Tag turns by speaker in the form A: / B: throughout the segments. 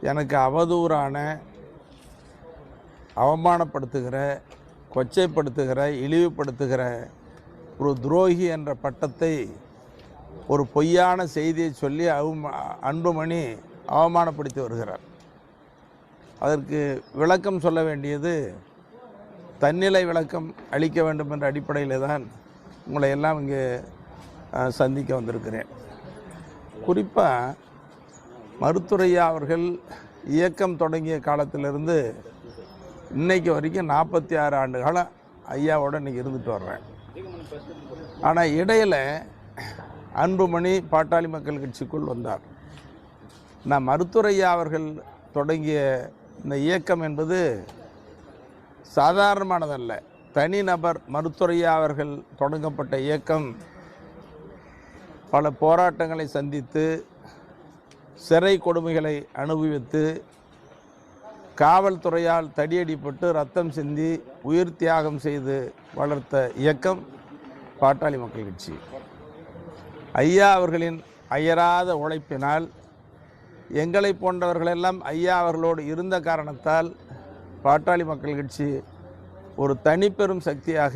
A: எனக்கு அவதூறான, அவமானப்படுத்துகிற, கொச்சைப்படுத்துகிற, இழிவுபடுத்துகிற ஒரு துரோகி என்ற பட்டத்தை ஒரு பொய்யான செய்தியை சொல்லி அன்புமணி அவமானப்படுத்தி வருகிறார். அதற்கு விளக்கம் சொல்ல வேண்டியது தன்னிலை விளக்கம் அளிக்க வேண்டும் என்ற அடிப்படையில் தான் உங்களை எல்லாம் இங்கே சந்திக்க வந்திருக்கிறேன். குறிப்பாக மருத்துவரையா அவர்கள் இயக்கம் தொடங்கிய காலத்திலிருந்து இன்னைக்கு வரைக்கும் 46 ஆண்டு காலம் ஐயாவோட இன்றைக்கி இருந்துட்டு வர்றேன். ஆனால் இடையில் அன்புமணி பாட்டாளி மக்கள் கட்சிக்குள் வந்தார். நான் மருத்துவரையா அவர்கள் தொடங்கிய இந்த இயக்கம் என்பது சாதாரணமானதல்ல. தனிநபர் மருத்துவரையா அவர்கள் தொடங்கப்பட்ட இயக்கம் பல போராட்டங்களை சந்தித்து, சிறை கொடுமைகளை அனுபவித்து, காவல்துறையால் தடியடிப்பட்டு ரத்தம் சிந்தி உயிர் தியாகம் செய்து வளர்த்த இயக்கம் பாட்டாளி மக்கள் கட்சி. ஐயா அவர்களின் அயராத உழைப்பினால் எங்களை போன்றவர்களெல்லாம் ஐயா அவர்களோடு இருந்த காரணத்தால் பாட்டாளி மக்கள் கட்சி ஒரு தனிப்பெரும் சக்தியாக,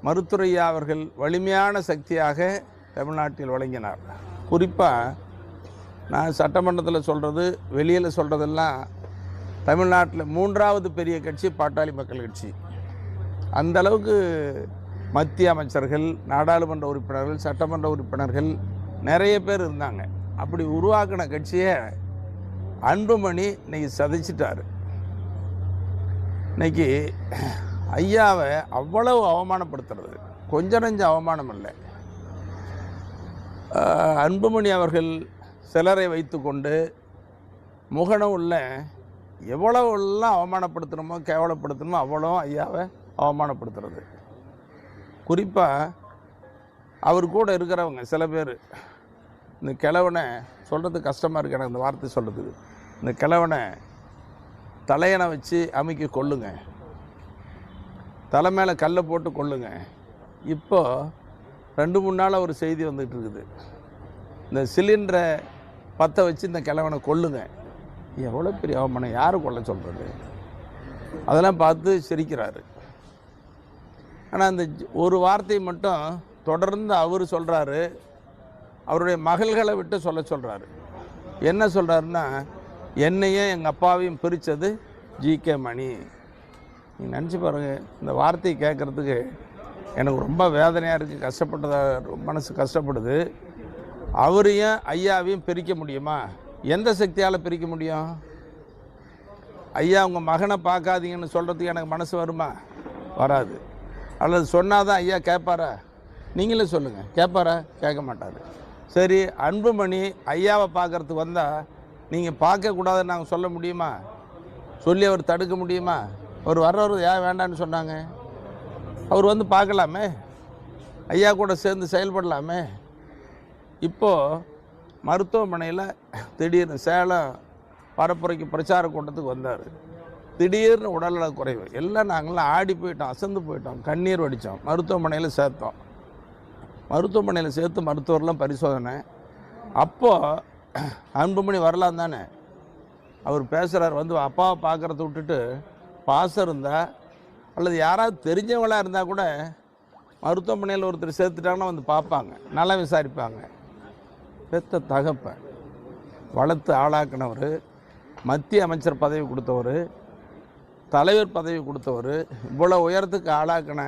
A: மருத்துவரையா அவர்கள் வலிமையான சக்தியாக தமிழ்நாட்டில் வழங்கினார். குறிப்பாக நான் சட்டமன்றத்தில் சொல்கிறது, வெளியில் சொல்கிறதெல்லாம் தமிழ்நாட்டில் 3வது பெரிய கட்சி பாட்டாளி மக்கள் கட்சி. அந்தளவுக்கு மத்திய அமைச்சர்கள், நாடாளுமன்ற உறுப்பினர்கள், சட்டமன்ற உறுப்பினர்கள் நிறைய பேர் இருந்தாங்க. அப்படி உருவாக்கின கட்சியை அன்புமணி இன்னைக்கு சதைச்சிட்டார். இன்னைக்கு ஐயாவை அவ்வளவு அவமானப்படுத்துறது கொஞ்சம் நஞ்ச அவமானம் இல்லை. அன்புமணி அவர்கள் சிலரை வைத்து கொண்டு முகநூல்ல எவ்வளவுலாம் அவமானப்படுத்தணுமோ, கேவலப்படுத்தணுமோ அவ்வளோ ஐயாவை அவமானப்படுத்துறது. குறிப்பாக அவர் கூட இருக்கிறவங்க சில பேர் இந்த கிழவனை சொல்கிறது கஷ்டமாக இருக்கு எனக்கு இந்த வார்த்தை சொல்கிறதுக்கு. இந்த கிழவனை தலையணை வச்சு அமைக்க கொள்ளுங்க, தலை மேலே கல்லை போட்டு கொள்ளுங்க. இப்போ 2-3 நாளாக ஒரு செய்தி வந்துகிட்டு இருக்குது, இந்த சிலிண்டரை பற்ற வச்சு இந்த கிழவனை கொள்ளுங்க. எவ்வளோ பெரிய அவமானம்! யாரை கொல்ல சொல்கிறது? அதெல்லாம் பார்த்து சிரிக்கிறாரு. ஆனால் அந்த ஒரு வார்த்தை மட்டும் தொடர்ந்து அவர் சொல்கிறாரு. அவருடைய மகள்களை விட்டு சொல்கிறாரு. என்ன சொல்கிறாருன்னா, என்னையும் எங்கள் அப்பாவையும் பிரித்தது ஜி.கே. மணி. நீங்கள் நினச்சி பாருங்கள், இந்த வார்த்தையை கேட்குறதுக்கு எனக்கு ரொம்ப வேதனையாக இருக்குது, கஷ்டப்பட்டதாக மனசு கஷ்டப்படுது. அவரையும் ஐயாவையும் பிரிக்க முடியுமா? எந்த சக்தியால் பிரிக்க முடியும்? ஐயா உங்கள் மகனை பார்க்காதீங்கன்னு சொல்கிறதுக்கு எனக்கு மனசு வருமா? வராது. அல்லது சொன்னால் தான் ஐயா கேட்பாரா? நீங்களே சொல்லுங்கள், கேட்பாரா? கேட்க மாட்டார். சரி, அன்புமணி ஐயாவை பார்க்குறதுக்கு வந்தால் நீங்கள் பார்க்கக்கூடாதுன்னு நாங்கள் சொல்ல முடியுமா? சொல்லி அவர் தடுக்க முடியுமா? அவர் வர்றவர் ஏன் வேண்டான்னு சொன்னாங்க? அவர் வந்து பார்க்கலாமே, ஐயா கூட சேர்ந்து செயல்படலாமே. இப்போது மருத்துவமனையில் திடீர்னு சேலம் பரப்புரைக்கு பிரச்சார கூட்டத்துக்கு வந்தார். திடீர்னு உடல்நல குறைவு. எல்லாம் நாங்களாம் ஆடி போயிட்டோம், அசந்து போயிட்டோம், கண்ணீர் வடித்தோம். மருத்துவமனையில் சேர்த்தோம். மருத்துவமனையில் சேர்த்து மருத்துவர்லாம் பரிசோதனை. அப்போது அன்புமணி வரலாம் தானே, அவர் பேசுகிறார். வந்து அப்பாவை பார்க்குறத விட்டுட்டு பாசம் இருந்தால் அல்லது யாராவது தெரிஞ்சவங்களாக இருந்தால் கூட மருத்துவமனையில் ஒருத்தர் சேர்த்துட்டாங்கன்னா வந்து பார்ப்பாங்க, நல்லா விசாரிப்பாங்க. பெத்த தகப்பன் வளர்த்து ஆளாக்கினவர், மத்திய அமைச்சர் பதவி கொடுத்தவர், தலைவர் பதவி கொடுத்தவர், இவ்வளோ உயரத்துக்கு ஆளாக்கின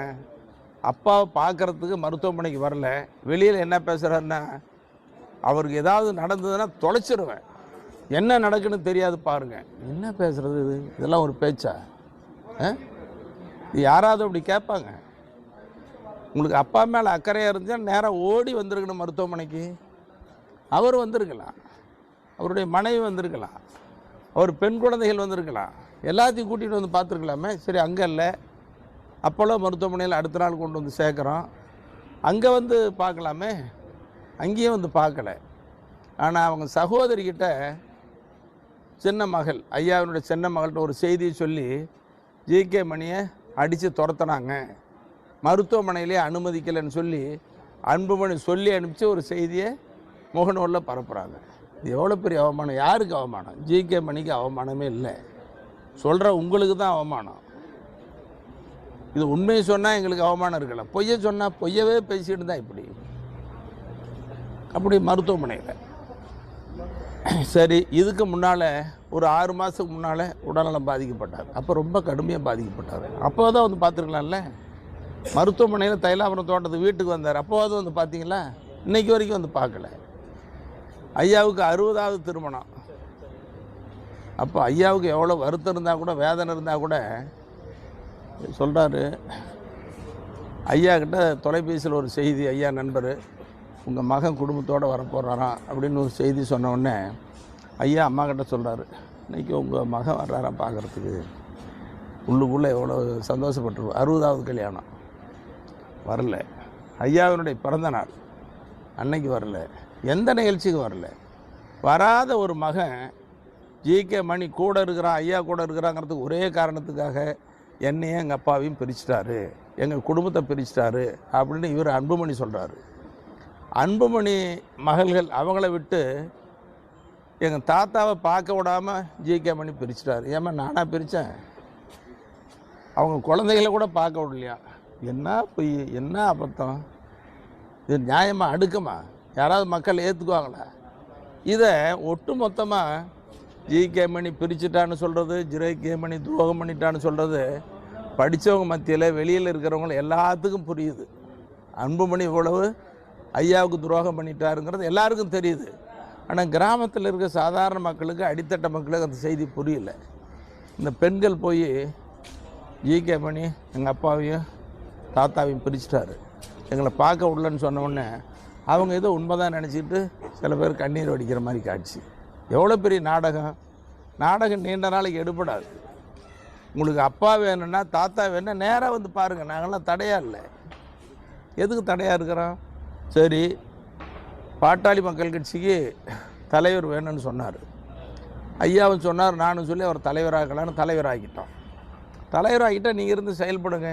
A: அப்பாவை பார்க்குறதுக்கு மருத்துவமனைக்கு வரல. வெளியில் என்ன பேசுகிறாருன்னா, அவருக்கு ஏதாவது நடந்ததுன்னா தொலைச்சிடுவேன், என்ன நடக்குன்னு தெரியாது பாருங்கள். என்ன பேசுகிறது இது? இதெல்லாம் ஒரு பேச்சா? யாராவது அப்படி கேட்பாங்க? உங்களுக்கு அப்பா மேலே அக்கறையாக இருந்துச்சுன்னா நேராக ஓடி வந்திருக்கணும் மருத்துவமனைக்கு. அவர் வந்திருக்கலாம், அவருடைய மனைவி வந்திருக்கலாம், அவர் பெண் குழந்தைகள் வந்திருக்கலாம், எல்லாத்தையும் கூட்டிகிட்டு வந்து பார்த்துருக்கலாமே. சரி, அங்கே இல்லை, அப்போலோ மருத்துவமனையில் அடுத்த நாள் கொண்டு வந்து சேர்க்குறோம், அங்கே வந்து பார்க்கலாமே. அங்கேயும் வந்து பார்க்கல. ஆனால் அவங்க சகோதரிக்கிட்ட சின்ன மகள், ஐயாவினுடைய சின்ன மகள்கிட்ட ஒரு செய்தியை சொல்லி ஜி.கே. மணியை அடித்து துரத்துனாங்க, மருத்துவமனையிலே அனுமதிக்கலைன்னு சொல்லி அன்புமணி சொல்லி அனுப்பிச்சு ஒரு செய்தியை முகநூலில் பரப்புகிறாங்க. இது எவ்வளோ பெரிய அவமானம். யாருக்கு அவமானம்? ஜிகே மணிக்கு அவமானமே இல்லை. சொல்கிற உங்களுக்கு தான் அவமானம். இது உண்மையை சொன்னால் எங்களுக்கு அவமானம் இருக்கல, பொய்யை சொன்னால் பொய்யவே பேசிட்டு தான் இப்படி அப்படி மருத்துவமனையில். சரி, இதுக்கு முன்னால் ஒரு 6 மாதத்துக்கு முன்னால் உடல்நலம் பாதிக்கப்பட்டார். அப்போ ரொம்ப கடுமையாக பாதிக்கப்பட்டார். அப்போ தான் வந்து பார்த்துருக்கலாம்ல. மருத்துவமனையில் தைலாபுரம் தோட்டத்துக்கு வீட்டுக்கு வந்தார். அப்போவாது வந்து பார்த்தீங்களா? இன்றைக்கி வரைக்கும் வந்து பார்க்கல. ஐயாவுக்கு 60வது திருமணம். அப்போ ஐயாவுக்கு எவ்வளோ வருத்தம் இருந்தால் கூட, வேதனை இருந்தால் கூட சொல்கிறாரு. ஐயா கிட்ட தொலைபேசியில் ஒரு செய்தி, ஐயா நண்பர் உங்கள் மகன் குடும்பத்தோடு வரப்போகிறாராம் அப்படின்னு ஒரு செய்தி சொன்ன உடனே ஐயா அம்மா கிட்ட சொல்கிறாரு, இன்றைக்கி உங்கள் மகன் வர்றாராம் பார்க்குறதுக்கு. உள்ளுக்குள்ளே எவ்வளோ சந்தோஷப்பட்டுருவோம். 60வது கல்யாணம் வரல. ஐயாவினுடைய பிறந்த நாள் அன்னைக்கு வரல. எந்த நிகழ்ச்சிக்கும் வரல. வராத ஒரு மகன் ஜிகே மணி கூட இருக்கிறான், ஐயா கூட இருக்கிறாங்கிறதுக்கு ஒரே காரணத்துக்காக என்னையும் எங்கள் அப்பாவையும் பிரிச்சிட்டாரு, எங்கள் குடும்பத்தை பிரிச்சிட்டாரு அப்படின்னு இவர் அன்புமணி சொல்கிறாரு. அன்புமணி மகள்கள் அவங்கள விட்டு எங்கள் தாத்தாவை பார்க்க விடாமல் ஜிகே மணி பிரிச்சிட்டாரு. ஏமா நானாக பிரித்தேன்? அவங்க குழந்தைகளை கூட பார்க்க விடலையா? என்ன பொய், என்ன அபத்தம்? இது நியாயமாக அடுக்குமா? யாராவது மக்கள் ஏற்றுக்குவாங்களா? இதை ஒட்டு மொத்தமாக ஜிகே மணி பிரிச்சுட்டான்னு சொல்கிறது, ஜிகே மணி துரோகம் பண்ணிட்டான்னு சொல்கிறது படித்தவங்க மத்தியில், வெளியில் இருக்கிறவங்க எல்லாத்துக்கும் புரியுது. அன்புமணி இவ்வளவு ஐயாவுக்கு துரோகம் பண்ணிட்டாருங்கிறது எல்லாருக்கும் தெரியுது. ஆனால் கிராமத்தில் இருக்க சாதாரண மக்களுக்கு, அடித்தட்ட மக்களுக்கு அந்த செய்தி புரியல. இந்த பெண்கள் போய் ஜிகே மணி எங்கள் அப்பாவையும் தாத்தாவையும் பிரிச்சிட்டாரு, எங்களை பார்க்க விடலன்னு சொன்ன உடனே அவங்க ஏதோ உண்மைதான் நினச்சிக்கிட்டு சில பேர் கண்ணீர் வடிக்கிற மாதிரி காட்சி. எவ்வளோ பெரிய நாடகம். நாடகம் நீண்ட நாளைக்கு எடுபடாது. உங்களுக்கு அப்பா வேணும்னா, தாத்தா வேணும்னா நேராக வந்து பாருங்கள். நாங்கள்லாம் தடையாக இல்லை. எதுக்கு தடையாக இருக்கிறோம்? சரி, பாட்டாளி மக்கள் கட்சிக்கு தலைவர் வேணும்னு சொன்னார். ஐயாவும் சொன்னார், நானும் சொல்லி அவர் தலைவராகலான்னு தலைவராகிட்டோம். தலைவராகிட்டால் நீங்கள் இருந்து செயல்படுங்க.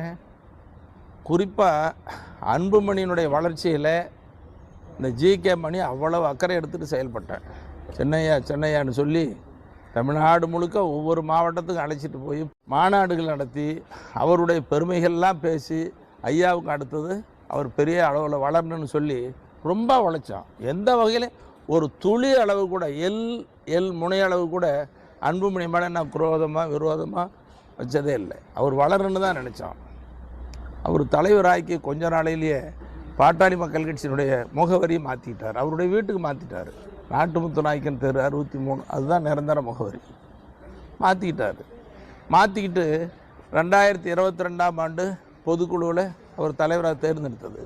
A: குறிப்பாக அன்புமணியினுடைய வளர்ச்சியில் இந்த ஜிகே மணி அவ்வளவு அக்கறை எடுத்துகிட்டு செயல்பட்டேன். சென்னையான்னு சொல்லி தமிழ்நாடு முழுக்க ஒவ்வொரு மாவட்டத்துக்கும் அழைச்சிட்டு போய் மாநாடுகள் நடத்தி அவருடைய பெருமைகள்லாம் பேசி ஐயாவுக்கு அடுத்தது அவர் பெரிய அளவில் வளரணும்னு சொல்லி ரொம்ப உழைச்சான். எந்த வகையில் ஒரு துளி அளவு கூட, எல் முனையளவு கூட அன்புமணி மேலே நான் குரோதமாக விரோதமாக வச்சதே இல்லை. அவர் வளரணுன்னு தான் நினச்சான். அவர் தலைவராக்கி கொஞ்ச நாளையிலேயே பாட்டாளி மக்கள் கட்சியினுடைய முகவரியை மாற்றிட்டார். அவருடைய வீட்டுக்கு மாற்றிட்டார். நாட்டுமுத்து நாயக்கன் தெரு 63, அதுதான் நிரந்தர முகவரி. மாற்றிக்கிட்டார். மாற்றிக்கிட்டு 2022ஆம் ஆண்டு பொதுக்குழுவில் அவர் தலைவராக தேர்ந்தெடுத்தது.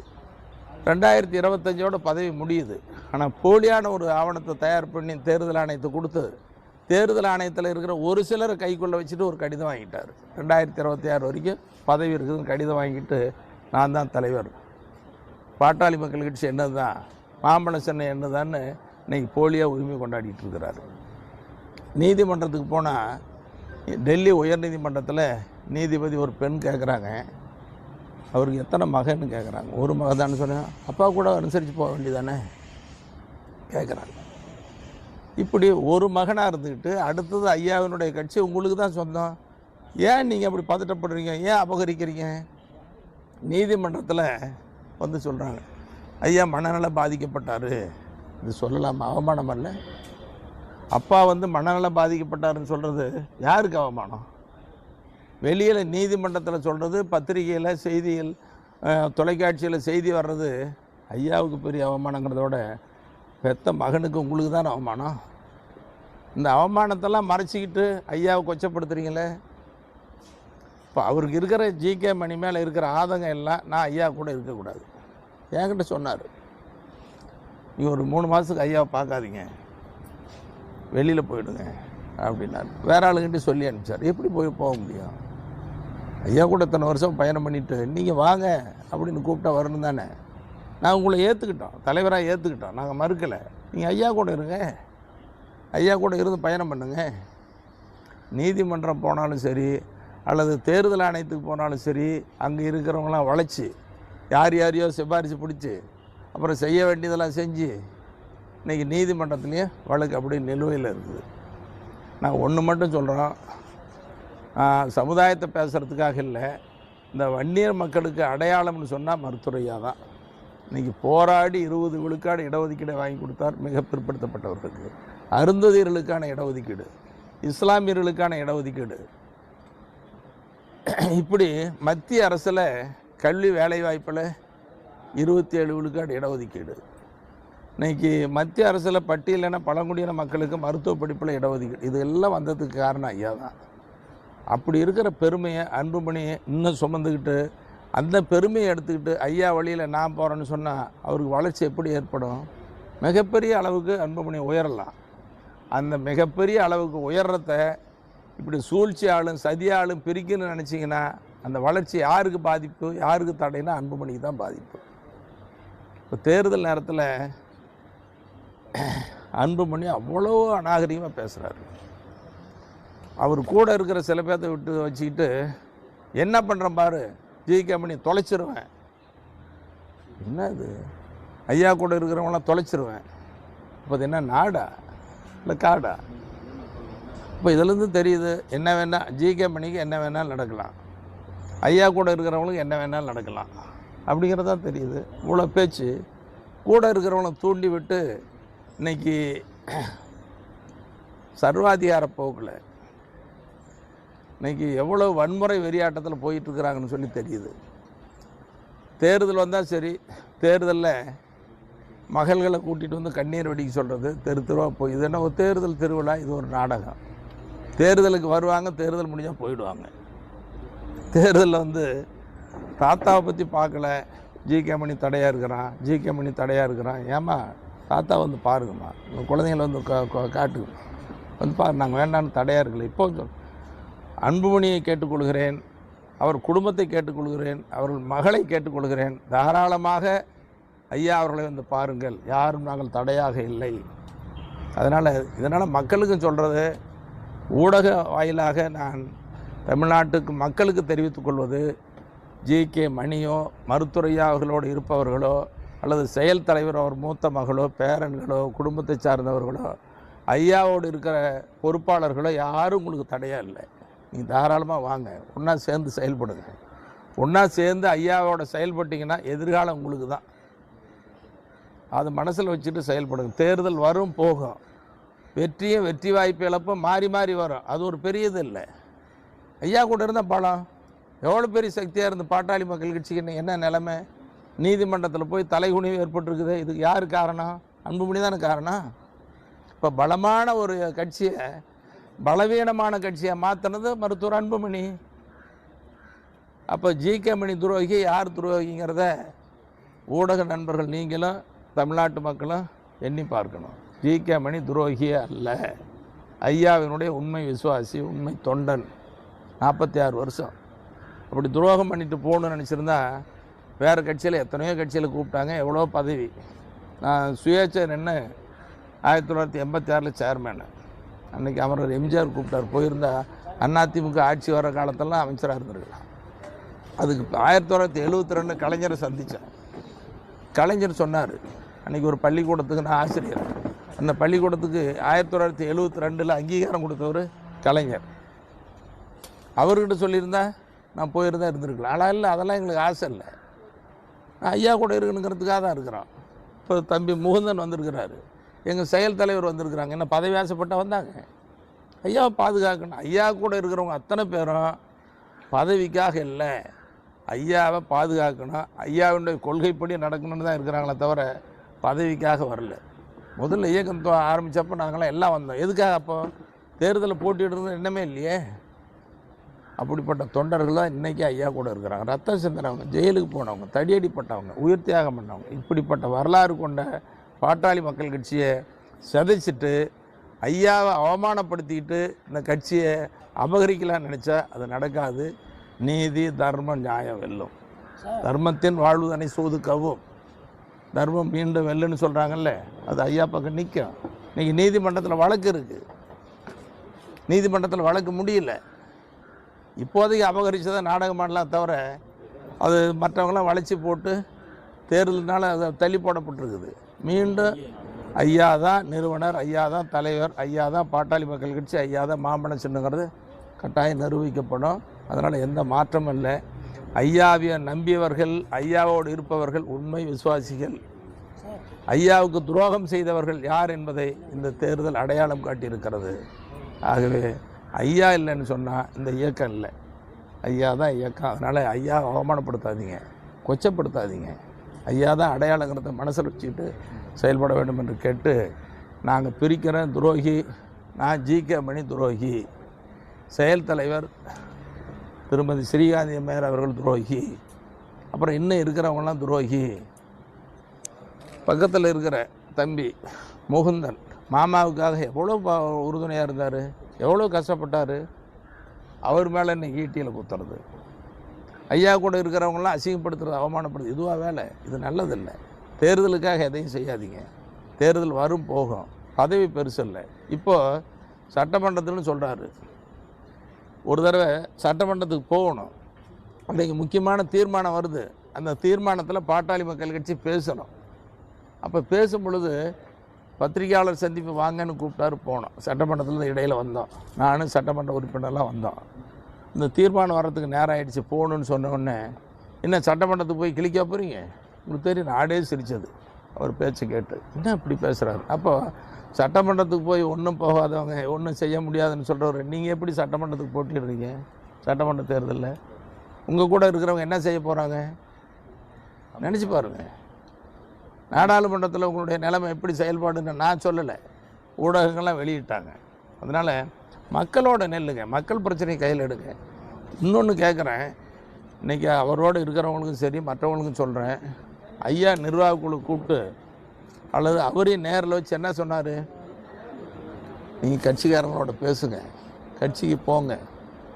A: 2025ஓட பதவி முடியுது. ஆனால் போலியான ஒரு ஆவணத்தை தயார் பண்ணி தேர்தல் ஆணையத்தை கொடுத்து, தேர்தல் ஆணையத்தில் இருக்கிற ஒரு சிலரை கைக்குள்ளே வச்சுட்டு ஒரு கடிதம் வாங்கிட்டார். 2026 வரைக்கும் பதவி இருக்குதுன்னு கடிதம் வாங்கிட்டு, நான் தான் தலைவர், பாட்டாளி மக்கள் கட்சி என்னது தான், மாம்பழ சென்னை என்னதான்னு இன்றைக்கி போலியாக உரிமை கொண்டாடிட்டு இருக்கிறாரு. நீதிமன்றத்துக்கு போனால், டெல்லி உயர்நீதிமன்றத்தில் நீதிபதி ஒரு பெண் கேட்குறாங்க, அவருக்கு எத்தனை மகன்னு கேட்குறாங்க. ஒரு மகதான்னு சொன்னேன். அப்பா கூட அனுசரித்து போக வேண்டியதானே கேட்குறாங்க. இப்படி ஒரு மகனாக இருந்துக்கிட்டு அடுத்தது ஐயாவினுடைய கட்சி உங்களுக்கு தான் சொந்தம், ஏன் நீங்கள் அப்படி பதட்டப்படுறீங்க, ஏன் அபகரிக்கிறீங்க? நீதிமன்றத்தில் வந்து சொல்கிறாங்க, ஐயா மனநல பாதிக்கப்பட்டார். இது சொல்லலாமா? அவமானம் அல்ல? அப்பா வந்து மனநல பாதிக்கப்பட்டாருன்னு சொல்கிறது யாருக்கு அவமானம்? வெளியில் நீதிமன்றத்தில் சொல்கிறது, பத்திரிகையில், செய்தியில், தொலைக்காட்சியில் செய்தி வர்றது ஐயாவுக்கு பெரிய அவமானங்கிறதோட பெத்த மகனுக்கு உங்களுக்கு தான் அவமானம். இந்த அவமானத்தெல்லாம் மறைச்சிக்கிட்டு ஐயாவை கொச்சப்படுத்துறீங்களே. இப்போ அவருக்கு இருக்கிற ஜிகே மணி மேலே இருக்கிற ஆதங்கம் எல்லாம் நான் ஐயா கூட இருக்கக்கூடாது. என்கிட்ட சொன்னார், நீ ஒரு 3 மாதத்துக்கு ஐயாவை பார்க்காதீங்க, வெளியில் போயிடுங்க அப்படின்னாரு. வேற ஆளுங்கிட்ட சொல்லி அனுப்பிச்சார். எப்படி போக முடியும்? ஐயா கூட இத்தனை வருஷம் பயணம் பண்ணிவிட்டு நீங்கள் வாங்க அப்படின்னு கூப்பிட்டா வரணும் தானே. நாங்கள் உங்களை ஏற்றுக்கிட்டோம், தலைவராக ஏற்றுக்கிட்டோம், நாங்கள் மறுக்கலை. நீங்கள் ஐயா கூட இருங்க, ஐயா கூட இருந்து பயணம் பண்ணுங்க. நீதிமன்றம் போனாலும் சரி, அல்லது தேர்தல் ஆணையத்துக்கு போனாலும் சரி, அங்கே இருக்கிறவங்களாம் வளைச்சி யார் யாரையோ சிபாரிசு பிடிச்சி அப்புறம் செய்ய வேண்டியதெல்லாம் செஞ்சு இன்றைக்கி நீதிமன்றத்துலேயும் வழக்கு அப்படி நிலுவையில் இருக்குது. நான் ஒன்று மட்டும் சொல்கிறோம், சமுதாயத்தை பேசுகிறதுக்காக இல்லை, இந்த வன்னியர் மக்களுக்கு அடையாளம்னு சொன்னால் மருத்துவரையா தான். இன்றைக்கி போராடி 20 விழுக்காடு இடஒதுக்கீடை வாங்கி கொடுத்தார் மிக பிற்படுத்தப்பட்டவர்களுக்கு. அருந்ததியர்களுக்கான இடஒதுக்கீடு, இஸ்லாமியர்களுக்கான இடஒதுக்கீடு, இப்படி மத்திய அரசில் கல்வி வேலைவாய்ப்பில் 27 விழுக்காடு இடஒதுக்கீடு. இன்றைக்கி மத்திய அரசில் பட்டியலின பழங்குடியின மக்களுக்கு மருத்துவ படிப்பில் இடஒதுக்கீடு. இது எல்லாம் வந்ததுக்கு காரணம் ஐயா தான். அப்படி இருக்கிற பெருமையை அன்புமணியை இன்னும் சுமந்துக்கிட்டு அந்த பெருமையை எடுத்துக்கிட்டு ஐயா வழியில் நான் போகிறேன்னு சொன்னால் அவருக்கு வளர்ச்சி எப்படி ஏற்படும்? மிகப்பெரிய அளவுக்கு அன்புமணி உயரலாம். அந்த மிகப்பெரிய அளவுக்கு உயர்றத இப்படி சூழ்ச்சியாலும் சதியாலும் பிரிக்கணும்னு நினச்சிங்கன்னா அந்த வளர்ச்சி யாருக்கு பாதிப்பு, யாருக்கு தடைன்னா அன்புமணிக்கு தான் பாதிப்பு. இப்போ தேர்தல் நேரத்தில் அன்புமணி அவ்வளோ அநாகரிகமாக பேசுகிறாரு. அவர் கூட இருக்கிற சில பேர்த்த விட்டு வச்சுக்கிட்டு என்ன பண்ணுறேன் பாரு, ஜிகேமணி தொலைச்சிருவேன். என்ன இது, ஐயா கூட இருக்கிறவங்களாம் தொலைச்சிருவேன். இப்போ அது என்ன நாடா இல்லை காடா? இப்போ இதிலேருந்து தெரியுது என்ன வேணால் ஜிகேமணிக்கு என்ன வேணாலும் நடக்கலாம், ஐயா கூட இருக்கிறவங்களுக்கு என்ன வேணாலும் நடக்கலாம் அப்படிங்கிறதான் தெரியுது. இவ்வளோ பேச்சு கூட இருக்கிறவங்கள தூண்டி விட்டு இன்றைக்கி சர்வாதிகார போக்கில் இன்றைக்கி எவ்வளோ வன்முறை வெறியாட்டத்தில் போயிட்டுருக்குறாங்கன்னு சொல்லி தெரியுது. தேர்தல் வந்தால் சரி, தேர்தலில் மகள்களை கூட்டிகிட்டு வந்து கண்ணீர் வெடிக்க சொல்கிறது, தெரு தெருவாக போய் இது என்ன ஒரு தேர்தல் திருவிழா, இது ஒரு நாடகம். தேர்தலுக்கு வருவாங்க, தேர்தல் முடிஞ்சால் போயிடுவாங்க. தேர்தலில் வந்து தாத்தாவை பற்றி பார்க்கல, ஜிகேமணி தடையாக இருக்கிறான், ஜிகேமணி தடையாக இருக்கிறான். ஏம்மா தாத்தா வந்து பாருங்கம்மா, உங்கள் குழந்தைங்கள வந்து காட்டு வந்து பாரு, நாங்கள் வேண்டான்னு தடையாக இருக்கல. இப்போ அன்புமணியை கேட்டுக்கொள்கிறேன், அவர் குடும்பத்தை கேட்டுக்கொள்கிறேன், அவர்கள் மகளை கேட்டுக்கொள்கிறேன், தாராளமாக ஐயா அவர்களை வந்து பாருங்கள், யாரும் நாங்கள் தடையாக இல்லை. இதனால் மக்களுக்கும் சொல்கிறது, ஊடக வாயிலாக நான் தமிழ்நாட்டுக்கு மக்களுக்கு தெரிவித்துக் கொள்வது, ஜிகே மணியோ மருத்துவரையா அவர்களோடு இருப்பவர்களோ அல்லது செயல் தலைவர் அவர் மூத்த மகளோ பேரன்களோ குடும்பத்தை சார்ந்தவர்களோ ஐயாவோடு இருக்கிற பொறுப்பாளர்களோ யாரும் உங்களுக்கு தடையாக இல்லை. நீங்கள் தாராளமாக வாங்க, ஒன்றா சேர்ந்து செயல்படுங்க. ஒன்றா சேர்ந்து ஐயாவோட செயல்பட்டிங்கன்னா எதிர்காலம் உங்களுக்கு தான். அது மனசில் வச்சுட்டு செயல்படுங்க. தேர்தல் வரும் போகும், வெற்றியும் வெற்றி வாய்ப்பு இழப்பும் மாறி மாறி வரும். அது ஒரு பெரியது இல்லை. ஐயா கூட இருந்த பலம் எவ்வளோ பெரிய சக்தியாக இருந்து பாட்டாளி மக்கள் கட்சிக்கு என்ன நிலைமை? நீதிமன்றத்தில் போய் தலைகுனிவு ஏற்பட்டுருக்குது. இதுக்கு யார் காரணம்? அன்புமணி தானே காரணம். இப்போ பலமான ஒரு கட்சியை பலவீனமான கட்சியை மாற்றினது மருத்துவர் அன்புமணி. அப்போ ஜிகேமணி துரோகி யார் துரோகிங்கிறத ஊடக நண்பர்கள் நீங்களும் தமிழ்நாட்டு மக்களும் எண்ணி பார்க்கணும். ஜிகேமணி துரோகியே அல்ல, ஐயாவினுடைய உண்மை விசுவாசி, உண்மை தொண்டன். 46 வருஷம் அப்படி துரோகம் பண்ணிட்டு போகணுன்னு நினச்சிருந்தா வேறு கட்சியில் எத்தனையோ கட்சியில் கூப்பிட்டாங்க, எவ்வளோ பதவி. நான் சுயேட்சை நின்று 1986 சேர்மேனு. அன்றைக்கி அமரர் எம்ஜிஆர் கூப்பிட்டார், போயிருந்தால் அதிமுக ஆட்சி வர காலத்தெல்லாம் அமைச்சராக இருந்திருக்கலாம். அதுக்கு 1972 கலைஞரை சந்தித்தேன். கலைஞர் சொன்னார், அன்றைக்கி ஒரு பள்ளிக்கூடத்துக்கு நான் ஆசிரியர், அந்த பள்ளிக்கூடத்துக்கு 1972 அங்கீகாரம் கொடுத்தவர் கலைஞர். அவர்கிட்ட சொல்லியிருந்தா நான் போயிருந்தா இருந்திருக்கலாம். ஆனால் இல்லை, அதெல்லாம் எங்களுக்கு ஆசை இல்லை. நான் ஐயா கூட இருக்கணுங்கிறதுக்காக தான் இருக்கிறோம். இப்போ தம்பி முகுந்தன் வந்திருக்கிறாரு, எங்கள் செயல் தலைவர் வந்திருக்கிறாங்க. என்ன பதவி ஆசைப்பட்டால் வந்தாங்க? ஐயாவை பாதுகாக்கணும். ஐயா கூட இருக்கிறவங்க அத்தனை பேரும் பதவிக்காக இல்லை, ஐயாவை பாதுகாக்கணும், ஐயாவுடைய கொள்கைப்படி நடக்கணும்னு தான் இருக்கிறாங்களே தவிர பதவிக்காக வரல. முதல்ல இயக்கம் ஆரம்பித்தப்போ நாங்களாம் எல்லாம் வந்தோம். எதுக்காக? அப்போ தேர்தலில் போட்டியிடுறது என்னமே இல்லையே. அப்படிப்பட்ட தொண்டர்கள் தான் இன்றைக்கி ஐயா கூட இருக்கிறாங்க. ரத்தம் சிந்தினவங்க, ஜெயிலுக்கு போனவங்க, தடியடிப்பட்டவங்க, உயிர் தியாகம் பண்ணவங்க. இப்படிப்பட்ட வரலாறு கொண்ட பாட்டாளி மக்கள் கட்சியை சிதைச்சிட்டு ஐயாவை அவமானப்படுத்திக்கிட்டு இந்த கட்சியை அபகரிக்கலான்னு நினச்சா அது நடக்காது. நீதி தர்மம் நியாயம் வெல்லும். தர்மத்தின் வாழ்வுதனை சூது கவும், தர்மம் மீண்டும் வெல்லுன்னு சொல்கிறாங்கல்ல, அது ஐயா பக்கம் நிற்கும். இன்றைக்கி நீதிமன்றத்தில் வழக்கு இருக்குது, நீதிமன்றத்தில் வழக்கு முடியல. இப்போதைக்கு அபகரிச்சதை நாடகம் பண்ணலாம் தவிர அது மற்றவங்களாம் வளைச்சி போட்டு தேர்தல்னால அதை தள்ளி போடப்பட்டிருக்குது. மீண்டும் ஐயா தான் நிறுவனர், ஐயா தான் தலைவர், ஐயா தான் பாட்டாளி மக்கள் கட்சி, ஐயா தான் மாம்பழ சின்னங்கிறது கட்டாயம் நிரூபிக்கப்படும். அதனால் எந்த மாற்றமும் இல்லை. ஐயாவை நம்பியவர்கள், ஐயாவோடு இருப்பவர்கள் உண்மை விசுவாசிகள். ஐயாவுக்கு துரோகம் செய்தவர்கள் யார் என்பதை இந்த தேர்தல் அடையாளம் காட்டியிருக்கிறது. ஆகவே ஐயா இல்லைன்னு சொன்னால் இந்த இயக்கம் இல்லை, ஐயா தான் இயக்கம். அதனால் ஐயா அவமானப்படுத்தாதீங்க, கொச்சப்படுத்தாதீங்க. ஐயா தான் அடையாளங்கிறத மனசில் வச்சுக்கிட்டு செயல்பட வேண்டும் என்று கேட்டு, நாங்கள் பிரிக்கிற துரோகி நான் ஜி.கே. மணி துரோகி, செயல் தலைவர் திருமதி ஸ்ரீகாந்தி அம்மையார் அவர்கள் துரோகி, அப்புறம் இன்னும் இருக்கிறவங்களாம் துரோகி. பக்கத்தில் இருக்கிற தம்பி முகுந்தன் மாமாவுக்காக எவ்வளோ உறுதுணையாக இருந்தார், எவ்வளோ கஷ்டப்பட்டார். அவர் மேலே இன்னைக்கு ஈட்டியில் குத்துறது, ஐயா கூட இருக்கிறவங்களாம் அசிங்கப்படுத்துறது, அவமானப்படுத்துறது, இதுவாக வேலை? இது நல்லதில்லை. தேர்தலுக்காக எதையும் செய்யாதீங்க. தேர்தல் வரும் போகும், பதவி பெருசு இல்லை. இப்போது சட்டமன்றத்தில்னு சொல்கிறாரு, ஒரு தடவை சட்டமன்றத்துக்கு போகணும். அன்றைக்கு முக்கியமான தீர்மானம் வருது, அந்த தீர்மானத்தில் பாட்டாளி மக்கள் கட்சி பேசணும். அப்போ பேசும் பொழுது பத்திரிகையாளர் சந்திப்பு வாங்கன்னு கூப்பிட்டாரு, போனோம். சட்டமன்றத்தில் இடையில் வந்தோம், நானும் சட்டமன்ற உறுப்பினர்லாம் வந்தோம். இந்த தீர்மானம் வர்றதுக்கு நேரம் ஆகிடுச்சு, போகணுன்னு சொன்ன உடனே என்ன சட்டமன்றத்துக்கு போய் கிளிக்க போகிறீங்க? உங்களுக்கு தெரியும், நாடே சிரித்தது அவர் பேச்சு கேட்டு. என்ன இப்படி பேசுகிறாரு? அப்போ சட்டமன்றத்துக்கு போய் ஒன்றும் போகாதவங்க, ஒன்றும் செய்ய முடியாதுன்னு சொல்கிறவர், நீங்கள் எப்படி சட்டமன்றத்துக்கு போட்டிடுறீங்க? சட்டமன்ற தேர்தலில் உங்கள் கூட இருக்கிறவங்க என்ன செய்ய போகிறாங்க நினச்சி பாருங்கள். நாடாளுமன்றத்தில் உங்களுடைய நிலைமை எப்படி செயல்பாடுன்னு நான் சொல்லலை, ஊடகங்கள்லாம் வெளியிட்டாங்க. அதனால் மக்களோட நெல்லுங்க, மக்கள் பிரச்சனையை கையில் எடுங்க. இன்னொன்று கேட்குறேன், இன்றைக்கி அவரோடு இருக்கிறவங்களுக்கும் சரி மற்றவங்களுக்கும் சொல்கிறேன், ஐயா நிர்வாக குழு கூப்பிட்டு அல்லது அவரையும் நேரில் வச்சு என்ன சொன்னார், நீங்கள் கட்சிக்காரங்களோட பேசுங்க, கட்சிக்கு போங்க.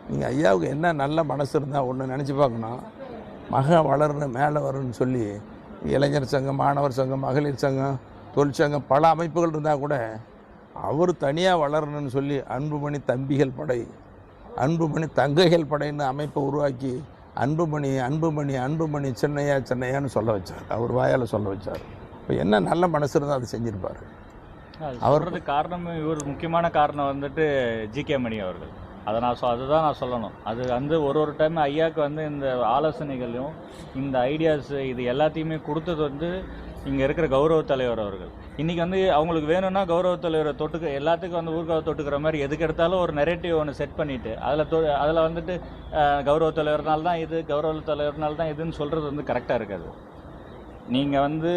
A: நீங்கள் ஐயாவுக்கு என்ன நல்ல மனசு இருந்தால் ஒன்று நினச்சி பார்க்கணும், மகன் வளரணும் மேலே வரணும்னு சொல்லி இளைஞர் சங்கம், மாணவர் சங்கம், மகளிர் சங்கம், தொழிற்சங்கம், பல அமைப்புகள் இருந்தால் கூட அவர் தனியாக வளரணும்னு சொல்லி அன்புமணி தம்பிகள் படை, அன்புமணி தங்கைகள் படைன்னு அமைப்பை உருவாக்கி அன்புமணி அன்புமணி அன்புமணி சின்னையா சின்னையான்னு சொல்ல வச்சார், அவர் வாயால் சொல்ல வச்சார். இப்போ என்ன நல்ல மனசு இருந்தால் அதை செஞ்சுருப்பார்.
B: அவருக்கு காரணம், இவர் முக்கியமான காரணம் வந்துட்டு ஜி.கே. மணி அவர்கள். அதுதான் நான் சொல்லணும். அது வந்து ஒரு டைம் ஐயாவுக்கு வந்து இந்த ஆலோசனைகளையும் இந்த ஐடியாஸ் இது எல்லாத்தையுமே கொடுத்தது வந்து இங்கே இருக்கிற கௌரவ தலைவர் அவர்கள். இன்றைக்கி வந்து அவங்களுக்கு வேணும்னா கௌரவ தலைவரை தொட்டுக்க எல்லாத்துக்கும் வந்து ஊர்காவை தொட்டுக்கிற மாதிரி எதுக்கு எடுத்தாலும் ஒரு நெரேட்டிவ் ஒன்று செட் பண்ணிவிட்டு அதில் வந்துட்டு கௌரவ தலைவர்னால தான் இது, கௌரவ தலைவர்னால தான் இதுன்னு சொல்கிறது வந்து கரெக்டாக இருக்காது. நீங்கள் வந்து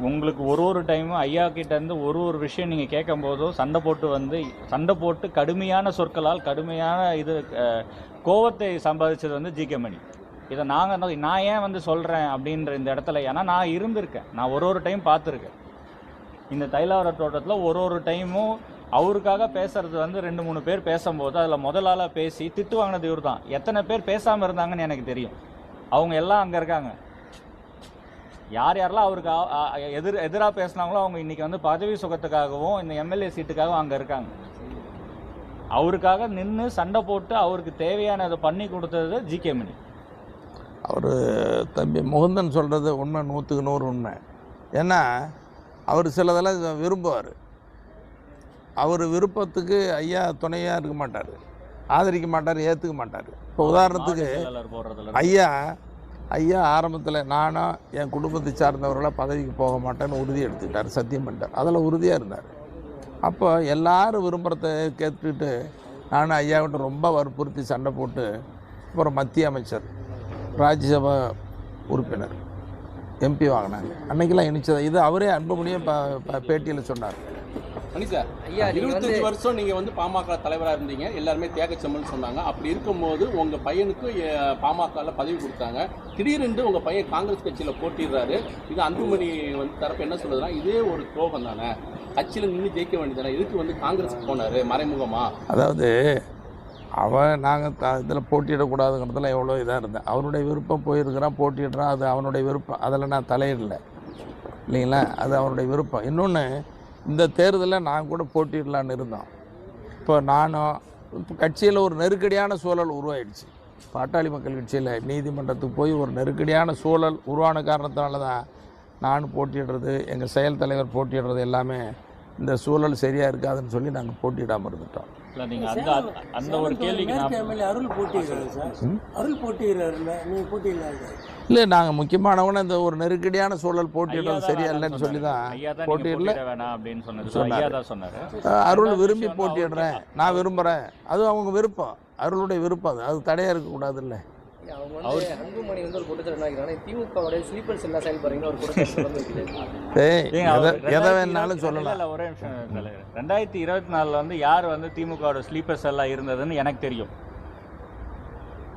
B: உங்களுக்கு ஒரு டைமும் ஐயா கிட்டேருந்து ஒரு விஷயம் நீங்கள் கேட்கும் போதும் சண்டை போட்டு கடுமையான சொற்களால் கடுமையான இது கோபத்தை சம்பாதிச்சது வந்து ஜி.கே. மணி. இதை நான் ஏன் வந்து சொல்கிறேன் அப்படின்ற இந்த இடத்துல, ஏன்னா நான் இருந்திருக்கேன், நான் ஒரு டைம் பார்த்துருக்கேன். இந்த தைலாவர தோட்டத்தில் ஒரு டைமும் அவருக்காக பேசுறது வந்து 2-3 பேர் பேசும்போது அதில் முதலாளாக பேசி திட்டு வாங்கினது இவர் தான். எத்தனை பேர் பேசாமல் இருந்தாங்கன்னு எனக்கு தெரியும். அவங்க எல்லாம் அங்கே இருக்காங்க. யாரெல்லாம் அவருக்கு எதிராக பேசினாங்களோ அவங்க இன்றைக்கி வந்து பதவி சுகத்துக்காகவும் இந்த எம்எல்ஏ சீட்டுக்காகவும் அங்கே இருக்காங்க. அவருக்காக நின்று சண்டை போட்டு அவருக்கு தேவையானதை பண்ணி கொடுத்தது ஜி.கே. மணி.
A: அவர் தம்பி முகுந்தன் சொல்கிறது உண்மை, 100க்கு 100 உண்மை. ஏன்னா அவர் சிலதெல்லாம் விரும்புவார். அவர் விருப்பத்துக்கு ஐயா துணையாக இருக்க மாட்டார், ஆதரிக்க மாட்டார், ஏற்றுக்க மாட்டார். இப்போ உதாரணத்துக்கு ஐயா ஆரம்பத்தில் நானும் என் குடும்பத்தை சார்ந்தவர்களாக பதவிக்கு போக மாட்டேன்னு உறுதி எடுத்துக்கிட்டார், சத்தியம் பண்ணிட்டார். அதில் உறுதியாக இருந்தார். அப்போ எல்லாரும் விரும்புகிறத கேட்டுட்டு நானும் ஐயாவிட்ட ரொம்ப வற்புறுத்தி சண்டை போட்டு அப்புறம் மத்திய அமைச்சர், ராஜ்யசபா உறுப்பினர், எம்பி வாங்கினாங்க. அன்றைக்கெல்லாம் இணைச்சது இது அவரே அன்புமணியே பேட்டியில் சொன்னார்.
C: மணி சார், 25 வருஷம் நீங்கள் வந்து பாமக தலைவராக இருந்தீங்க, எல்லாருமே தியாகச்சம்மன் சொன்னாங்க. அப்படி இருக்கும்போது உங்கள் பையனுக்கு பாமகவில் பதவி கொடுத்தாங்க. திடீரென்று உங்கள் பையன் காங்கிரஸ் கட்சியில் போட்டிடுறாரு. இது அன்புமணி வந்து தரப்பு என்ன சொல்லுதுன்னா, இதே ஒரு துரோகம் தானே, கட்சியில் நின்று ஜெயிக்க வேண்டியதானே, இதுக்கு வந்து காங்கிரஸ் போனார் மறைமுகமாக.
A: அதாவது நாங்கள் இதில் போட்டியிடக்கூடாதுங்கிறதுல எவ்வளோ இதாக இருந்தேன். அவருடைய விருப்பம் போயிருக்கிறான், போட்டிடுறான், அது அவனுடைய விருப்பம், அதில் நான் தலையிடலை இல்லைங்களா, அது அவனுடைய விருப்பம். இன்னொன்று, இந்த தேர்தலில் நான் கூட போட்டிடலான்னு இருந்தோம். இப்போ கட்சியில் ஒரு நெருக்கடியான சூழல் உருவாயிடுச்சு. பாட்டாளி மக்கள் கட்சியில் நீதிமன்றத்துக்கு போய் ஒரு நெருக்கடியான சூழல் உருவான காரணத்தினால தான் நான் போட்டியிடுறது, எங்கள் செயல் தலைவர் போட்டியிடுறது எல்லாமே இந்த சூழல் சரியாக இருக்காதுன்னு சொல்லி நாங்கள் போட்டியிடாமல் இருந்துட்டோம்.
B: இல்லை நீங்கள் அந்த ஒரு கேள்விக்கு
D: அருள் போட்டியிடுறாரு சார். அருள் போட்டியிடுறாருல்ல, நீங்கள் போட்டியிடாது.
A: இல்லை, நாங்கள் முக்கியமானவன இந்த ஒரு நெருக்கடியான சூழல் போட்டியிடுறது சரியா இல்லைன்னு சொல்லி தான் போட்டியிடல
B: வேணாம் அப்படின்னு சொன்னார்.
A: அருள் விரும்பி போட்டியிடுறேன், நான் விரும்புகிறேன், அது அவங்க விருப்பம், அருளுடைய விருப்பம், அது தடையாக இருக்கக்கூடாது. இல்லை,
E: அவங்க வந்து அன்புமணி வந்து ஒரு குற்றச்சாட்டு நினைக்கிறாங்க, திமுகவுடைய ஸ்லீப்பர் செல்லா செயல்படுறீங்க ஒரு குற்றச்சாட்டு.
A: எதை வேணாலும் சொல்லலாம்.
B: ஒரே நிமிஷம், 2024 வந்து யார் வந்து திமுகவோட ஸ்லீப்பர் செல்லா இருந்ததுன்னு எனக்கு தெரியும்.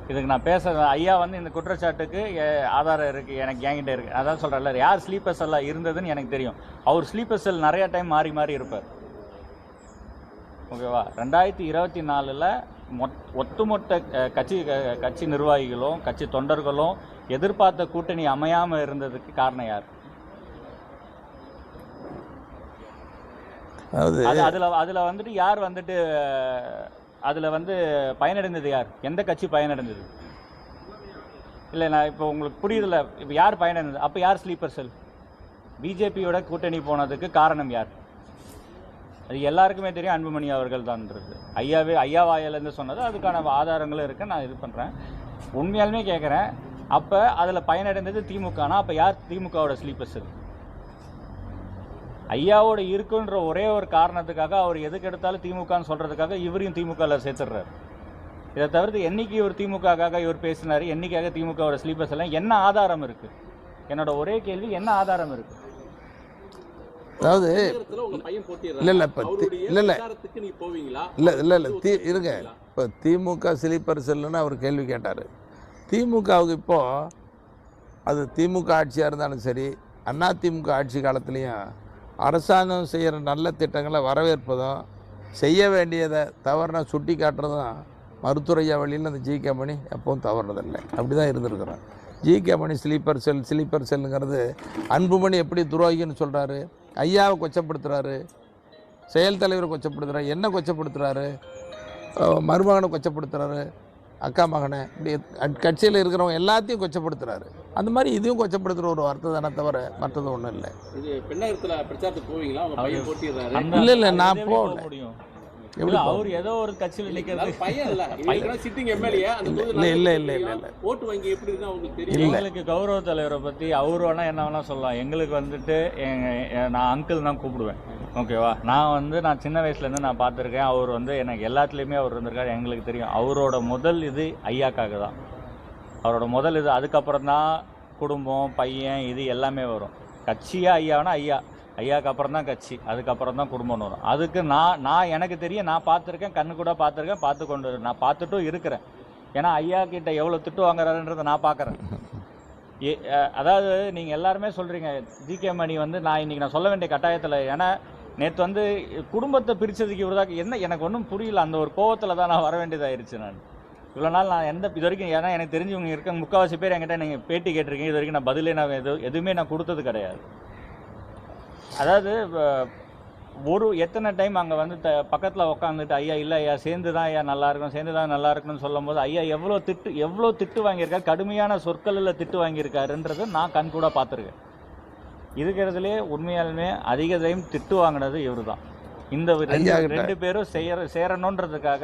B: இதுக்கு நான் பேசுகிறேன். ஐயா வந்து இந்த குற்றச்சாட்டுக்கு ஆதாரம் இருக்குது, எனக்கு என்கிட்ட இருக்குது. அதான் சொல்கிறேன்ல, யார் ஸ்லீப்பர் செல்லாக இருந்ததுன்னு எனக்கு தெரியும். அவர் ஸ்லீப்பர் செல் நிறையா டைம் மாறி மாறி இருப்பார். ஓகேவா? 2024 ஒட்டுமொத்த கட்சி நிர்வாகிகளும் கட்சி தொண்டர்களும் எதிர்பார்த்த கூட்டணி அமையாமல் இருந்ததுக்கு காரணம் யார்? அதில் வந்துட்டு யார் வந்துட்டு அதில் வந்து பயனடைந்தது யார்? எந்த கட்சி பயனடைந்தது? இல்லை, நான் இப்போ உங்களுக்கு புரியுதில்ல, இப்போ யார் பயனடைந்தது? அப்போ யார் ஸ்லீப்பர் செல்? பிஜேபியோட கூட்டணி போனதுக்கு காரணம் யார்? அது எல்லாருக்குமே தெரியும், அன்புமணி அவர்கள் தான்ன்றது. ஐயா வாயிலேருந்து சொன்னது, அதுக்கான ஆதாரங்களும் இருக்குது, நான் இது பண்ணுறேன். உண்மையாலுமே கேட்குறேன், அப்போ அதில் பயனடைந்தது திமுகனா அப்போ யார் திமுகவோட ஸ்லீப்பர் செல்? ஐயாவோட இருக்குன்ற ஒரே ஒரு காரணத்துக்காக அவர் எதுக்கு எடுத்தாலும் திமுகன்னு சொல்கிறதுக்காக இவரையும் திமுகவில் சேர்த்துடுறாரு. இதை தவிர்த்து என்னைக்கு இவர் திமுகக்காக இவர் பேசினார், என்னைக்காக திமுகவோட ஸ்லீப்பர்ஸ் எல்லாம் என்ன ஆதாரம் இருக்குது? என்னோட ஒரே கேள்வி, என்ன ஆதாரம் இருக்குது?
A: அதாவது இருங்க, இப்போ திமுக ஸ்லீப்பர் செல்லுன்னு அவர் கேள்வி கேட்டார். திமுகவுக்கு இப்போது அது திமுக ஆட்சியாக இருந்தாலும் சரி, அதிமுக ஆட்சி காலத்துலேயும் அரசாங்கம் செய்கிற நல்ல திட்டங்களை வரவேற்பதும், செய்ய வேண்டியதை தவறுனா சுட்டி காட்டுறதும் மருத்துவரையா வழியில் அந்த ஜி.கே. மணி எப்பவும் தவறுறதில்லை. அப்படி தான் இருந்திருக்கிறோம். ஜி.கே. மணி ஸ்லீப்பர் செல்லுங்கிறது அன்புமணி எப்படி துரோகின்னு சொல்கிறாரு, ஐயாவை கொச்சப்படுத்துகிறாரு, செயல் தலைவரை கொச்சப்படுத்துகிறாரு, என்ன கொச்சப்படுத்துகிறாரு, மருமகனை கொச்சப்படுத்துகிறாரு, அக்கா மகனை, இப்படி கட்சியில் இருக்கிறவங்க எல்லாத்தையும் கொச்சப்படுத்துகிறாரு. அந்த மாதிரி இதையும் கொச்சப்படுத்துகிற ஒரு வார்த்தை தானே தவிர மற்றது ஒன்றும் இல்லை. இல்லை, நான் போகல.
B: அவர் ஏதோ ஒரு கட்சியில் நிற்கிறது. எங்களுக்கு கௌரவ தலைவரை பற்றி அவர் வேணா என்ன வேணா சொல்லலாம். எங்களுக்கு வந்துட்டு நான் அங்கிள் தான் கூப்பிடுவேன். ஓகேவா? நான் சின்ன வயசுலேருந்து நான் பார்த்துருக்கேன். அவர் வந்து எனக்கு எல்லாத்துலேயுமே அவர் இருந்திருக்காரு. எங்களுக்கு தெரியும் அவரோட முதல் இது ஐயாக்காக தான். அவரோட முதல் இது, அதுக்கப்புறம் தான் குடும்பம், பையன், இது எல்லாமே வரும். கட்சியாக ஐயானா ஐயாவுக்கு அப்புறம் தான் கட்சி, அதுக்கப்புறம் தான் குடும்பம்னு வரும். அதுக்கு நான் எனக்கு தெரியும், நான் பார்த்துருக்கேன், கண்ணு கூட பார்த்துருக்கேன், நான் பார்த்துட்டும் இருக்கிறேன். ஏன்னா ஐயா கிட்ட எவ்வளோ திட்டு வாங்குறாருன்றதை நான் பார்க்குறேன். அதாவது நீங்கள் எல்லாருமே சொல்கிறீங்க ஜி.கே. மணி வந்து நான் இன்றைக்கி நான் சொல்ல வேண்டிய கட்டாயத்தில், ஏன்னா நேற்று வந்து குடும்பத்தை பிரித்ததுக்கு இவர்தான் என்ன எனக்கு ஒன்றும் புரியல. அந்த ஒரு கோவத்தில் தான் நான் வர வேண்டியதாகிடுச்சு. நான் இவ்வளோ நாள் நான் இது வரைக்கும், ஏன்னா எனக்கு தெரிஞ்சவங்க இருக்க முக்கால்வாசி பேர் என்கிட்ட நீங்கள் பேட்டி கேட்டிருக்கீங்க. இது வரைக்கும் நான் பதிலே நான் எதுவுமே நான் கொடுத்தது கிடையாது. அதாவது எத்தனை டைம் அங்கே வந்து பக்கத்தில் உட்காந்துட்டு ஐயா இல்லை ஐயா சேர்ந்து தான் ஐயா நல்லாயிருக்கும், சேர்ந்து தான் நல்லா இருக்குன்னு சொல்லும் போது ஐயா எவ்வளோ திட்டு வாங்கியிருக்காரு, கடுமையான சொற்களில் திட்டு வாங்கியிருக்காருன்றது நான் கண் கூட பார்த்துருக்கேன். இருக்கிறதுலே உண்மையாலுமே அதிக டைம் திட்டு வாங்கினது இவர் தான். இந்த ரெண்டு பேரும் சேரணுன்றதுக்காக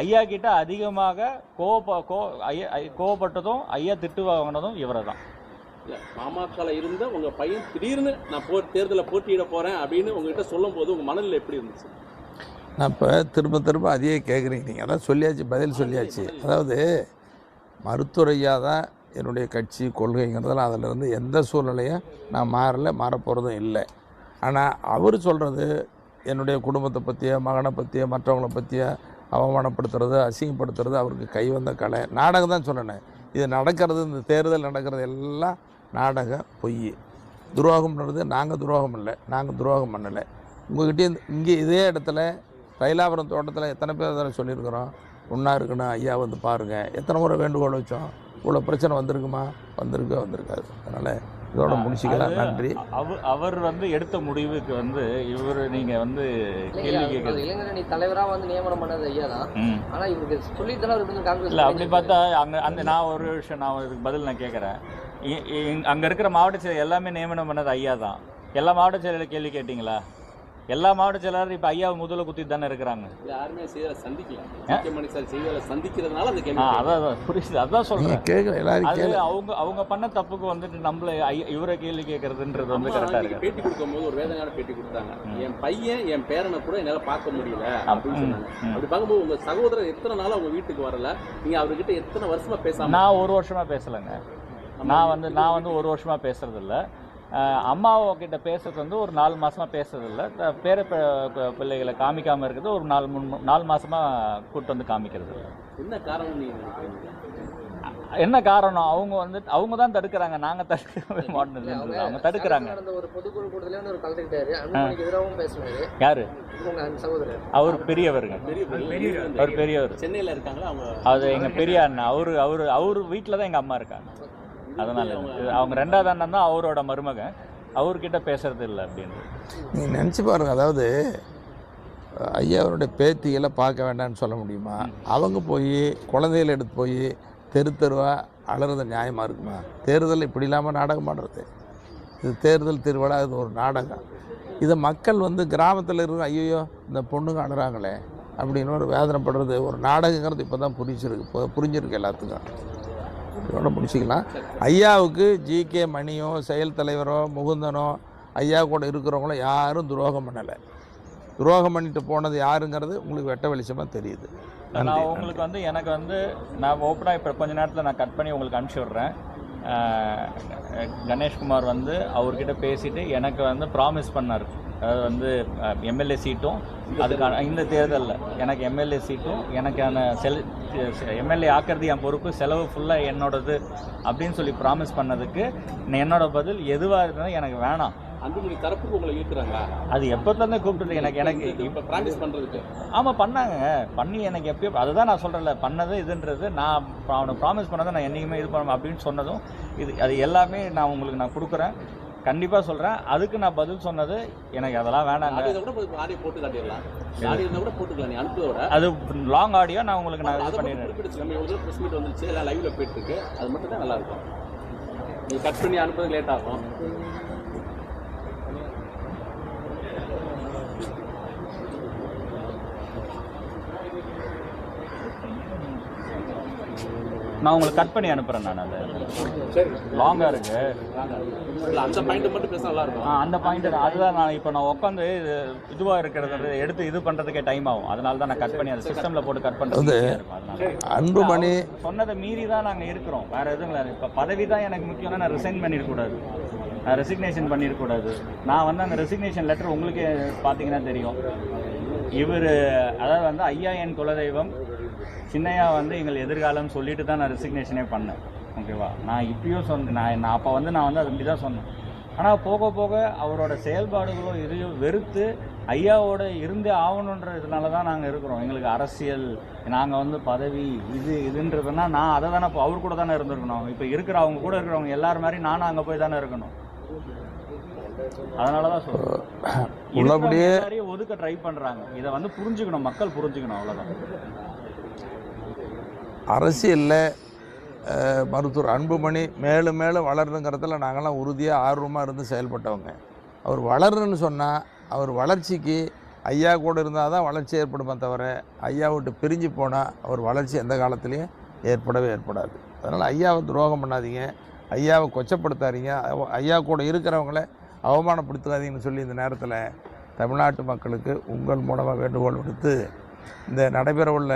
B: ஐயா கிட்ட அதிகமாக கோவப்பட்டதும் ஐயா திட்டு வாங்கினதும் இவரை தான்.
C: பாமகவில் இருந்த உங்கள் பையன் திடீர்னு நான் தேர்தலில் போட்டியிட போகிறேன் அப்படின்னு உங்ககிட்ட சொல்லும் போது உங்கள் மனநிலை எப்படி இருந்துச்சு?
A: நான் இப்போ திரும்ப அதையே கேட்குறீங்க. நீங்கள் அதான் சொல்லியாச்சு, பதில் சொல்லியாச்சு. அதாவது மருத்துவரையா தான் என்னுடைய கட்சி கொள்கைங்கிறதுல அதிலிருந்து எந்த சூழ்நிலையும் நான் மாறப்போகிறதும் இல்லை. ஆனால் அவர் சொல்கிறது என்னுடைய குடும்பத்தை பற்றியோ, மகனை பற்றியோ, மற்றவங்களை பற்றியோ அவமானப்படுத்துறது, அசிங்கப்படுத்துறது அவருக்கு கை வந்த கலை. நாடகம் தான் சொன்னேன். இது நடக்கிறது, இந்த தேர்தல் நடக்கிறது எல்லாம் நாடகம், பொய். துரோகம்ன்றது நாங்கள் துரோகம் இல்லை, நாங்கள் துரோகம் பண்ணலை. உங்கள்கிட்டே இங்கே இதே இடத்துல தைலாபுரம் தோட்டத்தில் எத்தனை பேர் அதில் சொல்லியிருக்கிறோம், ஒன்றா இருக்கணும் ஐயா வந்து பாருங்கள். எத்தனை முறை வேண்டுகோள் வச்சோம். இவ்வளோ பிரச்சனை வந்திருக்குமா? வந்திருக்காது. அதனால் இதோட முடிச்சுக்கலாம். நன்றி.
B: அவர் வந்து எடுத்த முடிவுக்கு வந்து இவர் நீங்கள் வந்து கேள்வி கேட்குறது
E: இளைஞரணி தலைவராக வந்து நியமனம் பண்ணது ஐயா தான். ஆனால் இவருக்கு சொல்லித்தர காங்கிரஸ்
B: இல்லை. அப்படி பார்த்தா நான் ஒரு விஷயம் இதுக்கு பதில் நான் கேட்குறேன். அங்கே இருக்கிற மாவட்ட செயலர் எல்லாமே நியமனம் பண்ணது ஐயா தான். எல்லா மாவட்ட செயலர் கேள்வி கேட்டிங்களா? எல்லா மாவட்ட செயலாளரும் இப்போ ஐயாவை முதல்ல குத்திட்டு தானே இருக்கிறாங்க.
C: யாருமே செய்தியாளர் சந்திக்கிறதுனால அந்த கேள்வி.
B: அதான் புரியுது, அதான் சொல்கிறேன். அது
A: எல்லாரும்
B: அவங்க பண்ண தப்புக்கு வந்துட்டு நம்மள இவரை கேள்வி கேட்கறதுன்றது வந்து கரெக்டாக இருக்கு.
C: பேட்டி கொடுக்கும்போது ஒரு வேதனையான பேட்டி கொடுத்தாங்க. என் பையன் என் பேரனை கூட என்னால் பார்க்க முடியல அப்படின்னு சொன்னாங்க. அப்படி பார்க்கும்போது உங்கள் சகோதரர் எத்தனை நாள் அவங்க வீட்டுக்கு வரல, நீங்கள் அவர்கிட்ட எத்தனை வருஷமா பேசாம?
B: நான் 1 வருஷமா பேசலைங்க. நான் வந்து 1 வருஷமா பேசுறதில்ல. அம்மாவை கிட்ட பேசுறது வந்து ஒரு 4 மாசமா பேசுறதில்ல. பேர பிள்ளைகளை காமிக்காமல் இருக்கிறது ஒரு 4 மாசமா கூட்டு வந்து காமிக்கிறது இல்லை.
C: என்ன காரணம்?
B: என்ன காரணம்? அவங்க தான் தடுக்கிறாங்க, நாங்க தடுக்கவே மாட்டோம். அவங்க தடுக்கிறாங்க.
E: ஒரு பொதுக்குழு கூட்டத்திலே ஒரு கலந்துக்கிட்டாரு, அன்புமணிக்கு எதிராகவும் பேசினாரு.
B: யாரு?
E: உங்க சகோதரர்.
B: அவர் பெரியவருங்க. அவர் பெரியவர்.
C: சென்னையில இருக்காங்களா அவங்க?
B: அது எங்க பெரிய அண்ணன். அவரு வீட்டில் தான் எங்க அம்மா இருக்காங்க. அதனால அவங்க 2வது அண்ணன் தான் அவரோட மருமகன். அவர்கிட்ட பேசுறது இல்லை அப்படின்னு
A: நீ நினச்சி பாருங்க. அதாவது ஐயா அவருடைய பேத்திகளை பார்க்க வேண்டாம்னு சொல்ல முடியுமா? அவங்க போய் குழந்தைகளை எடுத்து போய் தெருவா அலறது நியாயமாக இருக்குமா? தேர்தல் இப்படி இல்லாமல் நாடகம் பண்ணுறது, இது தேர்தல் திருவிழா, இது ஒரு நாடகம். இதை மக்கள் வந்து கிராமத்தில் இருக்க ஐயோ இந்த பொண்ணுங்க அழுறாங்களே அப்படின்னு ஒரு வேதனைப்படுறது ஒரு நாடகங்கிறது இப்போ தான் புரிஞ்சிருக்கு எல்லாத்துக்கும். இதோட முடிச்சிக்கலாம். ஐயாவுக்கு ஜிகே மணியோ செயல் தலைவரோ முகுந்தனோ ஐயா கூட இருக்கிறவங்களோ யாரும் துரோகம் பண்ணலை. துரோகம் பண்ணிட்டு போனது யாருங்கிறது உங்களுக்கு வெட்ட வெளிச்சமாக தெரியுது.
B: நான் உங்களுக்கு வந்து எனக்கு வந்து நான் ஓப்பனாக இப்போ கொஞ்ச நேரத்தில் நான் கட் பண்ணி உங்களுக்கு அனுப்பிச்சி விட்றேன். கணேஷ்குமார் வந்து அவர்கிட்ட பேசிட்டு எனக்கு வந்து ப்ராமிஸ் பண்ணார். அதாவது வந்து எம்எல்ஏ சீட்டும் அதுக்கான இந்த தேர்தலில் எனக்கு எம்எல்ஏ சீட்டும் எனக்கான எம்எல்ஏ ஆக்கிறது என் பொறுப்பு, செலவு ஃபுல்லாக என்னோடது அப்படின்னு சொல்லி ப்ராமிஸ் பண்ணதுக்கு என்னோட பதில் எதுவாக இருந்தாலும் எனக்கு வேணாம்.
C: அன்புமணி தரப்புக்கு உங்களை இருக்கிறாங்களா?
B: அது எப்போதுலேருந்து கூப்பிட்டு எனக்கு
C: இப்போ ப்ராமிஸ் பண்ணுறதுக்கு?
B: ஆமாம் பண்ணாங்க. பண்ணி எனக்கு எப்பயோ அதுதான் நான் சொல்கிறேன்ல, பண்ணது இதுன்றது நான் அவனுக்கு ப்ராமிஸ் பண்ணதை நான் என்றைக்குமே இது பண்ண அப்படின்னு சொன்னதும் அது எல்லாமே நான் உங்களுக்கு நான் கொடுக்குறேன். கண்டிப்பாக சொல்கிறேன். அதுக்கு நான் பதில் சொன்னது எனக்கு அதெல்லாம் வேணாங்க.
C: ஆடியோ போட்டு காட்டிடலாம். ஆடியோ கூட போட்டுக்கலாம். நீ அனுப்புவதோட
B: அது லாங் ஆடியோ நான் உங்களுக்கு நான் இது பண்ணிடுறேன்.
C: நம்ம எவ்வளோ ப்ரெஸ் மீட் வந்துருச்சு, எல்லாம் லைவ்ல போயிட்டு இருக்கு. அது மட்டும் தான் நல்லாயிருக்கும். நீ கட் பண்ணி அனுப்புறது லேட் ஆகும்.
B: நான் உங்களுக்கு கட் பண்ணி அனுப்புகிறேன். நான் அது
C: சரி
B: லாங்காக இருக்கு.
C: அந்த பாயிண்ட் மட்டும் பேச நல்லா இருக்கும்.
B: அந்த பாயிண்ட் அதுதான். நான் உட்காந்து இதுவாக இருக்கிறது எடுத்து இது பண்ணுறதுக்கே டைம் ஆகும். அதனால தான் நான் கட் பண்ணி அந்த சிஸ்டமில் போட்டு கட் பண்ணுறது.
A: அன்புமணி
B: சொன்னதை மீறி தான் நாங்கள் இருக்கிறோம். வேறு எதுவும் இல்லை. இப்போ பதவி தான் எனக்கு முக்கியம்னா நான் ரிசைன் பண்ணிடக்கூடாது, நான் ரெசிக்னேஷன் பண்ணிடக்கூடாது. நான் வந்து அந்த ரெசிக்னேஷன் லெட்டர் உங்களுக்கே பார்த்தீங்கன்னா தெரியும். இவர் அதாவது வந்து ஐயா என் குலதெய்வம், சின்னையா வந்து எங்கள் எதிர்காலம் சொல்லிட்டு தான் நான் ரெசிக்னேஷனே பண்ணேன். ஓகேவா? நான் இப்பயும் சொன்னேன். நான் அப்போ வந்து அது அப்படி தான் சொன்னேன். ஆனால் போக போக அவரோட செயல்பாடுகளோ இதையும் வெறுத்து ஐயாவோட இருந்தே ஆகணுன்ற இதனால தான் நாங்கள் இருக்கிறோம். எங்களுக்கு அரசியல், நாங்கள் வந்து பதவி இதுன்றதுன்னா நான் அதை தானே இப்போ அவர் கூட தானே இருந்திருக்கணும். இப்போ அவங்க கூட இருக்கிறவங்க எல்லாரும் மாதிரி நானும் அங்கே போய் தானே இருக்கணும். அதனால தான் சொல்கிறேன். ஒதுக்க ட்ரை பண்ணுறாங்க. இதை வந்து புரிஞ்சுக்கணும், மக்கள் புரிஞ்சுக்கணும். அவ்வளோதான்.
A: அரசியலில் மருத்துவர் அன்புமணி மேலும் மேலும் வளரணுங்கிறதுல நாங்கள்லாம் உறுதியாக ஆர்வமாக இருந்து செயல்பட்டவங்க. அவர் வளரணுன்னு சொன்னால் அவர் வளர்ச்சிக்கு ஐயா கூட இருந்தால் தான் வளர்ச்சி ஏற்படுமே தவிர ஐயா விட்டு பிரிஞ்சு போனால் அவர் வளர்ச்சி எந்த காலத்துலேயும் ஏற்படாது. அதனால் ஐயாவை துரோகம் பண்ணாதீங்க, ஐயாவை கொச்சப்படுத்தாதீங்க, ஐயா கூட இருக்கிறவங்கள அவமானப்படுத்தாதீங்கன்னு சொல்லி இந்த நேரத்தில் தமிழ்நாட்டு மக்களுக்கு உங்கள் மூலமாக வேண்டுகோள் விடுத்து, இந்த நடைபெறவுள்ள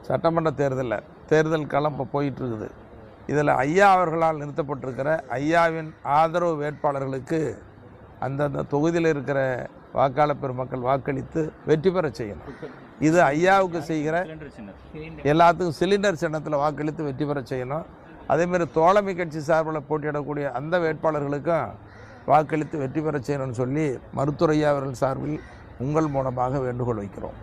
A: சட்டமன்ற தேர்தல் களம் இப்போ போயிட்டுருக்குது. இதில் ஐயா அவர்களால் நிறுத்தப்பட்டிருக்கிற ஐயாவின் ஆதரவு வேட்பாளர்களுக்கு அந்தந்த தொகுதியில் இருக்கிற வாக்காளர் பெருமக்கள் வாக்களித்து வெற்றி பெற செய்யணும். இது ஐயாவுக்கு செய்கிற எல்லாத்துக்கும் சிலிண்டர் சின்னத்தில் வாக்களித்து வெற்றி பெற செய்யணும். அதேமாதிரி தோழமை கட்சி சார்பில் போட்டியிடக்கூடிய அந்த வேட்பாளர்களுக்கும் வாக்களித்து வெற்றி பெற செய்யணும்னு சொல்லி மருத்துவர் ஐயா அவர்கள் சார்பில் உங்கள் மூலமாக வேண்டுகோள் வைக்கிறோம்.